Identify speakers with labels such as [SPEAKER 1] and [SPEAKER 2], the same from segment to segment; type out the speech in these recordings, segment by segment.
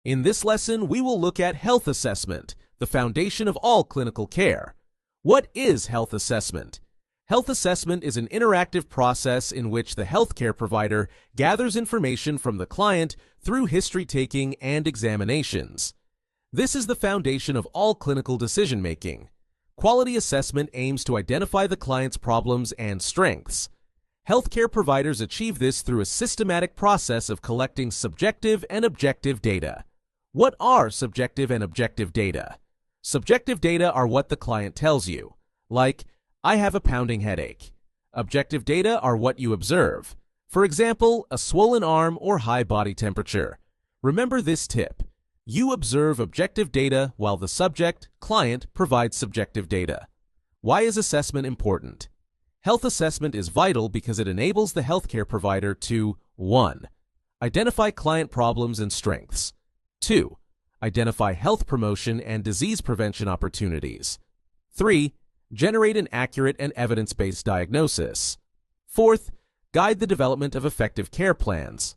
[SPEAKER 1] In this lesson, we will look at health assessment, the foundation of all clinical care. What is health assessment? Health assessment is an interactive process in which the healthcare provider gathers information from the client through history-taking and examinations. This is the foundation of all clinical decision-making. Quality assessment aims to identify the client's problems and strengths. Healthcare providers achieve this through a systematic process of collecting subjective and objective data. What are subjective and objective data? Subjective data are what the client tells you, like, I have a pounding headache. Objective data are what you observe. For example, a swollen arm or high body temperature. Remember this tip. You observe objective data while the subject, client, provides subjective data. Why is assessment important? Health assessment is vital because it enables the healthcare provider to 1. Identify client problems and strengths. 2. Identify health promotion and disease prevention opportunities. 3. Generate an accurate and evidence-based diagnosis. 4th, guide the development of effective care plans.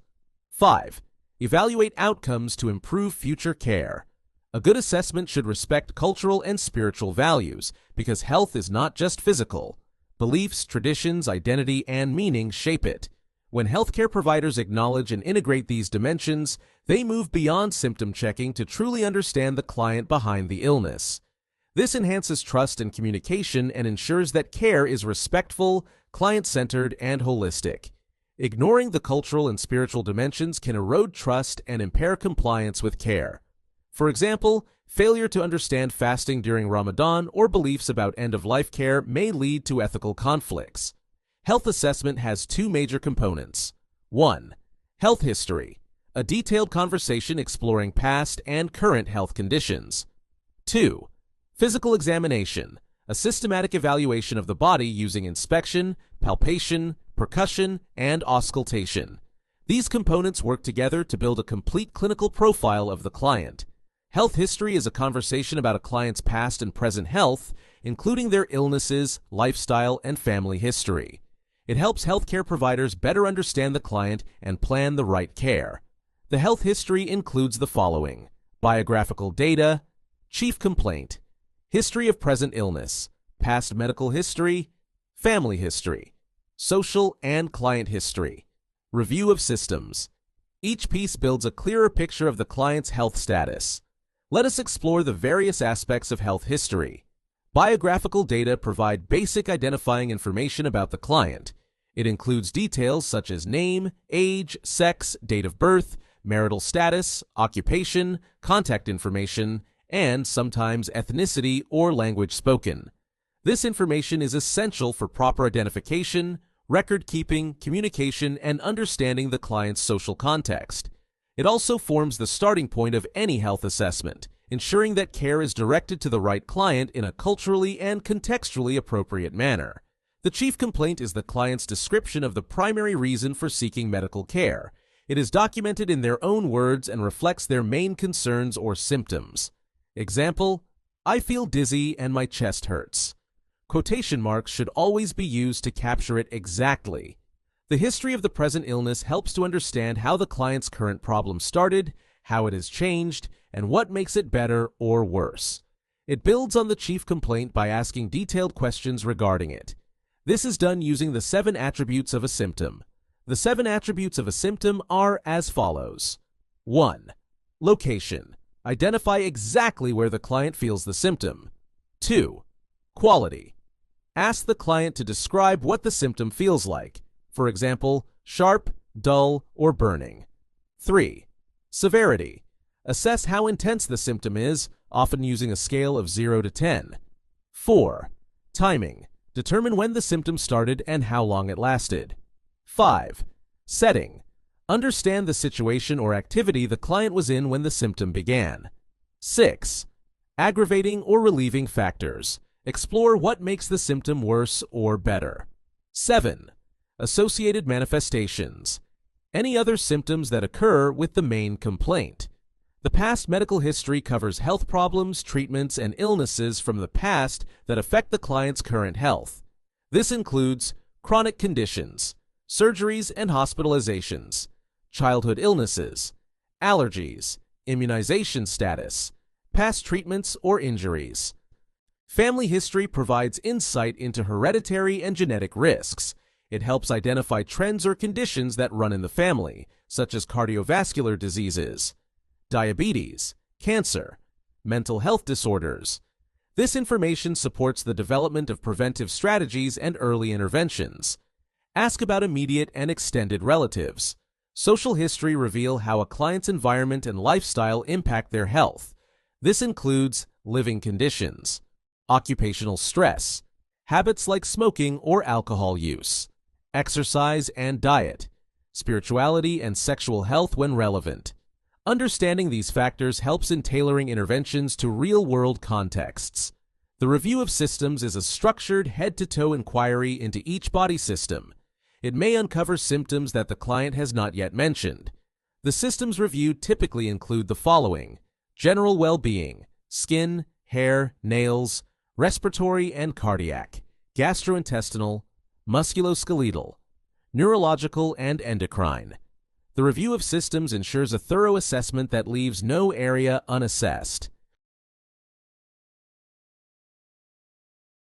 [SPEAKER 1] 5. Evaluate outcomes to improve future care. A good assessment should respect cultural and spiritual values because health is not just physical. Beliefs, traditions, identity, and meaning shape it. When healthcare providers acknowledge and integrate these dimensions, they move beyond symptom checking to truly understand the client behind the illness. This enhances trust and communication and ensures that care is respectful, client-centered, and holistic. Ignoring the cultural and spiritual dimensions can erode trust and impair compliance with care. For example, failure to understand fasting during Ramadan or beliefs about end-of-life care may lead to ethical conflicts. Health assessment has two major components. 1. Health history, a detailed conversation exploring past and current health conditions. 2. Physical examination, a systematic evaluation of the body using inspection, palpation, percussion, and auscultation. These components work together to build a complete clinical profile of the client. Health history is a conversation about a client's past and present health, including their illnesses, lifestyle, and family history. It helps healthcare providers better understand the client and plan the right care. The health history includes the following: biographical data, chief complaint, history of present illness, past medical history, family history, social and client history, review of systems. Each piece builds a clearer picture of the client's health status. Let us explore the various aspects of health history. Biographical data provide basic identifying information about the client. It includes details such as name, age, sex, date of birth, marital status, occupation, contact information, and sometimes ethnicity or language spoken. This information is essential for proper identification, record keeping, communication, and understanding the client's social context. It also forms the starting point of any health assessment, ensuring that care is directed to the right client in a culturally and contextually appropriate manner. The chief complaint is the client's description of the primary reason for seeking medical care. It is documented in their own words and reflects their main concerns or symptoms. Example, I feel dizzy and my chest hurts. Quotation marks should always be used to capture it exactly. The history of the present illness helps to understand how the client's current problem started, how it has changed, and what makes it better or worse. It builds on the chief complaint by asking detailed questions regarding it. This is done using the 7 attributes of a symptom. The 7 attributes of a symptom are as follows. 1. Location. Identify exactly where the client feels the symptom. 2. Quality. Ask the client to describe what the symptom feels like. For example, sharp, dull, or burning. 3. Severity. Assess how intense the symptom is, often using a scale of 0 to 10. 4. Timing. Determine when the symptom started and how long it lasted. 5. Setting. Understand the situation or activity the client was in when the symptom began. 6. Aggravating or relieving factors. Explore what makes the symptom worse or better. 7. Associated manifestations. Any other symptoms that occur with the main complaint. The past medical history covers health problems, treatments, and illnesses from the past that affect the client's current health. This includes chronic conditions, surgeries and hospitalizations, childhood illnesses, allergies, Immunization status, past treatments or injuries. Family history provides insight into hereditary and genetic risks. It helps identify trends or conditions that run in the family, such as cardiovascular diseases, diabetes, cancer, mental health disorders. This information supports the development of preventive strategies and early interventions. Ask about immediate and extended relatives. Social history reveal how a client's environment and lifestyle impact their health. This includes living conditions, occupational stress, habits like smoking or alcohol use, exercise and diet, spirituality and sexual health when relevant. Understanding these factors helps in tailoring interventions to real-world contexts. The review of systems is a structured head-to-toe inquiry into each body system. It may uncover symptoms that the client has not yet mentioned. The systems reviewed typically include the following: general well-being, skin, hair, nails, respiratory and cardiac, gastrointestinal, musculoskeletal, neurological, and endocrine. The review of systems ensures a thorough assessment that leaves no area unassessed.